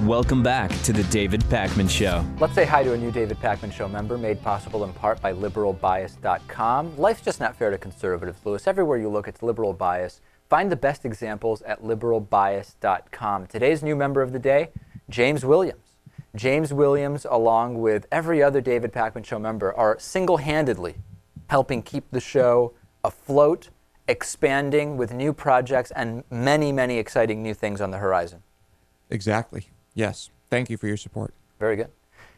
Welcome back to the David Pakman Show. Let's say hi to a new David Pakman Show member, made possible in part by liberalbias.com. Life's just not fair to conservatives, Lewis. Everywhere you look, it's liberal bias. Find the best examples at liberalbias.com. Today's new member of the day, James Williams. James Williams, along with every other David Pakman Show member, are single-handedly helping keep the show afloat, expanding with new projects and many, many exciting new things on the horizon. Exactly. Yes. Thank you for your support. Very good.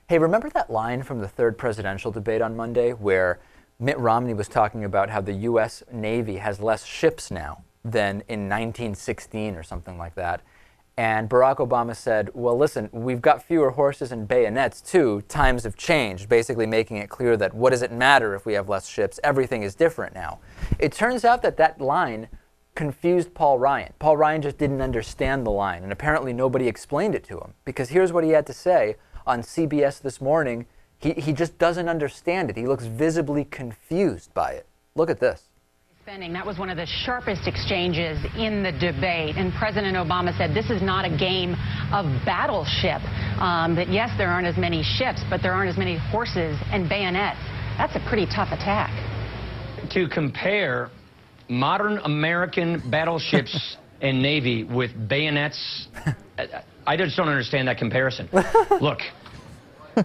Hey, remember that line from the third presidential debate on Monday where Mitt Romney was talking about how the U.S. Navy has less ships now than in 1916 or something like that? And Barack Obama said, well, listen, we've got fewer horses and bayonets too. Times have changed, basically making it clear that what does it matter if we have less ships? Everything is different now. It turns out that that line confused Paul Ryan. Paul Ryan just didn't understand the line, and apparently nobody explained it to him. Because here's what he had to say on CBS this morning. He just doesn't understand it. He looks visibly confused by it. Look at this. Spending. That was one of the sharpest exchanges in the debate, and President Obama said this is not a game of battleship. That yes, there aren't as many ships, but there aren't as many horses and bayonets. That's a pretty tough attack. To compare modern American battleships and Navy with bayonets, I just don't understand that comparison. Look,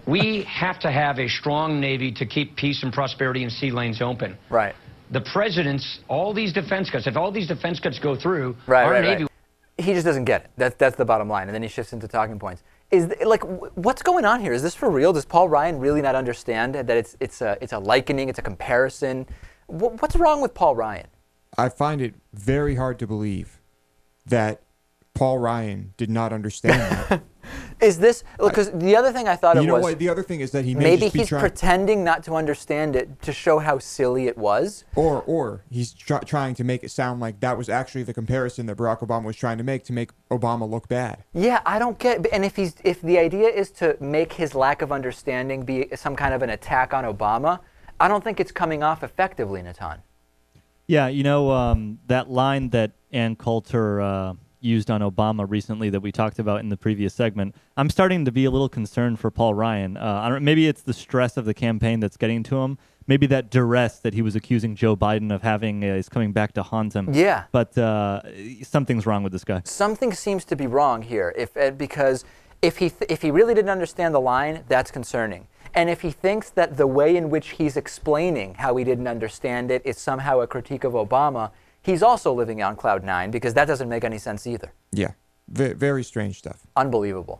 we have to have a strong Navy to keep peace and prosperity and sea lanes open. Right. The president's, all these defense cuts, if all these defense cuts go through, our Navy... Right. He just doesn't get it. That's the bottom line. And then he shifts into talking points. What's going on here? Is this for real? Does Paul Ryan really not understand that it's a likening, it's a comparison? What's wrong with Paul Ryan? I find it very hard to believe that Paul Ryan did not understand that. Is this, because the other thing I thought it was... You know what, the other thing is that he may maybe just be he's pretending not to understand it to show how silly it was. Or he's trying to make it sound like that was actually the comparison that Barack Obama was trying to make Obama look bad. Yeah, I don't get it. And if the idea is to make his lack of understanding be some kind of an attack on Obama, I don't think it's coming off effectively, Natan. Yeah, you know, that line that Ann Coulter used on Obama recently that we talked about in the previous segment, I'm starting to be a little concerned for Paul Ryan. Maybe it's the stress of the campaign that's getting to him. Maybe that duress that he was accusing Joe Biden of having is coming back to haunt him. Yeah. But something's wrong with this guy. Something seems to be wrong here, because if he really didn't understand the line, that's concerning. And if he thinks that the way in which he's explaining how he didn't understand it is somehow a critique of Obama, he's also living on cloud nine, because that doesn't make any sense either. Yeah, very strange stuff. Unbelievable.